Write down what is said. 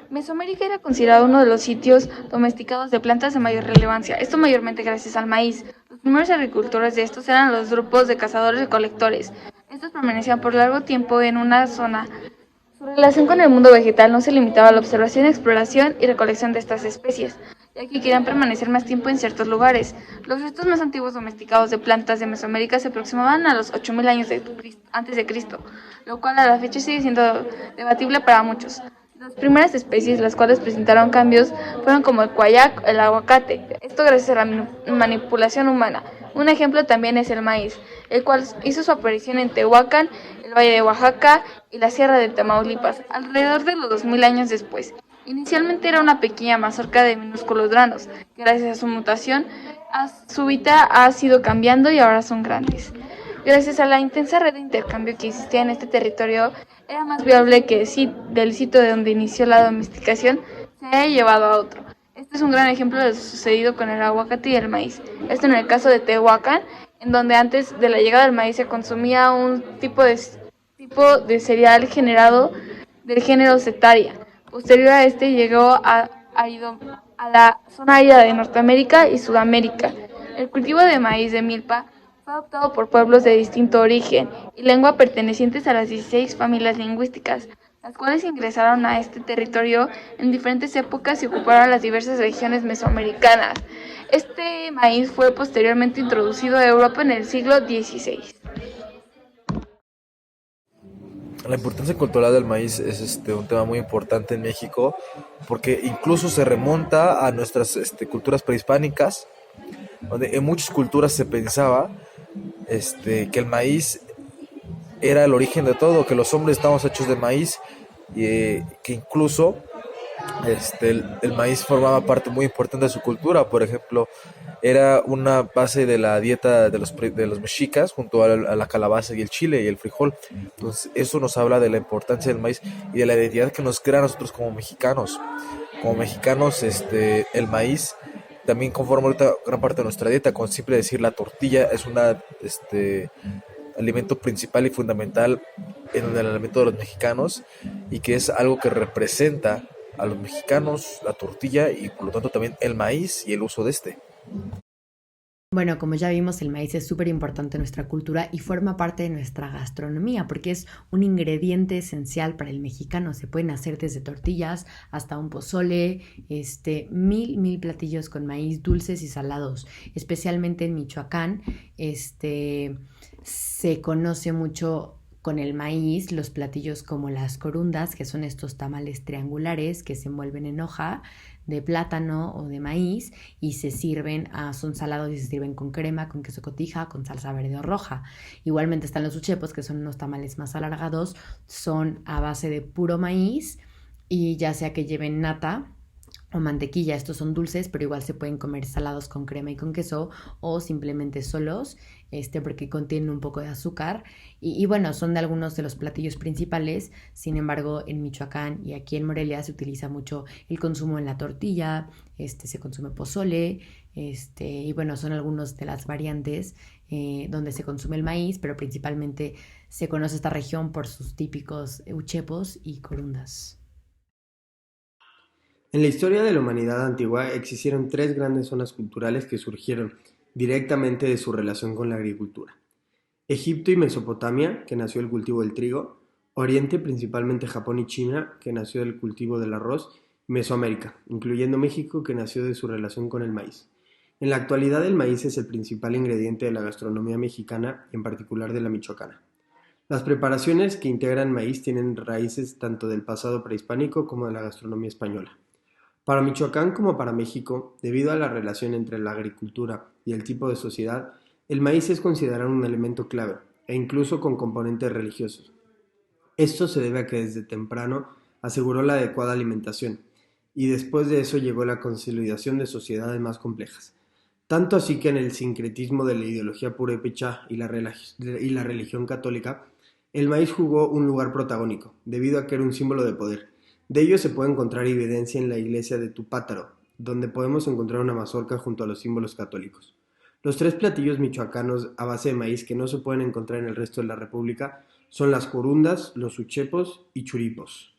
Mesoamérica era considerado uno de los sitios domesticados de plantas de mayor relevancia, esto mayormente gracias al maíz. Los primeros agricultores de estos eran los grupos de cazadores-recolectores. Estos permanecían por largo tiempo en una zona. Su relación con el mundo vegetal no se limitaba a la observación, exploración y recolección de estas especies, ya que querían permanecer más tiempo en ciertos lugares. Los restos más antiguos domesticados de plantas de Mesoamérica se aproximaban a los 8000 años antes de Cristo, lo cual a la fecha sigue siendo debatible para muchos. Las primeras especies, las cuales presentaron cambios, fueron como el cuayac, el aguacate, esto gracias a la manipulación humana. Un ejemplo también es el maíz, el cual hizo su aparición en Tehuacán, el Valle de Oaxaca y la Sierra de Tamaulipas, alrededor de los 2000 años después. Inicialmente era una pequeña mazorca de minúsculos granos, que gracias a su mutación súbita ha sido cambiando y ahora son grandes. Gracias a la intensa red de intercambio que existía en este territorio, era más viable que del sitio de donde inició la domesticación se haya llevado a otro. Este es un gran ejemplo de lo sucedido con el aguacate y el maíz. Esto en el caso de Tehuacán, en donde antes de la llegada del maíz se consumía un tipo de cereal generado del género Setaria. Posterior a este llegó a la zona árida de Norteamérica y Sudamérica. El cultivo de maíz de milpa fue adoptado por pueblos de distinto origen y lengua pertenecientes a las 16 familias lingüísticas, las cuales ingresaron a este territorio en diferentes épocas y ocuparon las diversas regiones mesoamericanas. Este maíz fue posteriormente introducido a Europa en el siglo XVI. La importancia cultural del maíz es un tema muy importante en México porque incluso se remonta a nuestras culturas prehispánicas, donde en muchas culturas se pensaba que el maíz era el origen de todo, que los hombres estábamos hechos de maíz y que incluso el maíz formaba parte muy importante de su cultura. Por ejemplo, era una base de la dieta de los mexicas junto a la calabaza y el chile y el frijol. Entonces eso nos habla de la importancia del maíz y de la identidad que nos crea a nosotros como mexicanos. Como mexicanos, el maíz también conforma ahorita gran parte de nuestra dieta. Con simple decir, la tortilla es una alimento principal y fundamental en el alimento de los mexicanos, y que es algo que representa a los mexicanos, la tortilla, y por lo tanto también el maíz y el uso de este. Bueno, como ya vimos, el maíz es súper importante en nuestra cultura y forma parte de nuestra gastronomía porque es un ingrediente esencial para el mexicano. Se pueden hacer desde tortillas hasta un pozole, mil platillos con maíz, dulces y salados. Especialmente en Michoacán, se conoce mucho con el maíz los platillos como las corundas, que son estos tamales triangulares que se envuelven en hoja de plátano o de maíz y son salados y se sirven con crema, con queso cotija, con salsa verde o roja. Igualmente están los uchepos, que son unos tamales más alargados, son a base de puro maíz y ya sea que lleven nata o mantequilla. Estos son dulces, pero igual se pueden comer salados con crema y con queso o simplemente solos, porque contienen un poco de azúcar y bueno, son de algunos de los platillos principales. Sin embargo, en Michoacán y aquí en Morelia se utiliza mucho el consumo en la tortilla, se consume pozole, y bueno, son algunas de las variantes donde se consume el maíz, pero principalmente se conoce esta región por sus típicos uchepos y corundas. En la historia de la humanidad antigua existieron tres grandes zonas culturales que surgieron directamente de su relación con la agricultura: Egipto y Mesopotamia, que nació del cultivo del trigo; Oriente, principalmente Japón y China, que nació del cultivo del arroz; y Mesoamérica, incluyendo México, que nació de su relación con el maíz. En la actualidad, el maíz es el principal ingrediente de la gastronomía mexicana y en particular de la michoacana. Las preparaciones que integran maíz tienen raíces tanto del pasado prehispánico como de la gastronomía española. Para Michoacán como para México, debido a la relación entre la agricultura y el tipo de sociedad, el maíz es considerado un elemento clave, e incluso con componentes religiosos. Esto se debe a que desde temprano aseguró la adecuada alimentación, y después de eso llegó la consolidación de sociedades más complejas. Tanto así que en el sincretismo de la ideología purépecha y la religión católica, el maíz jugó un lugar protagónico, debido a que era un símbolo de poder. De ello se puede encontrar evidencia en la iglesia de Tupátaro, donde podemos encontrar una mazorca junto a los símbolos católicos. Los tres platillos michoacanos a base de maíz que no se pueden encontrar en el resto de la república son las corundas, los uchepos y churipos.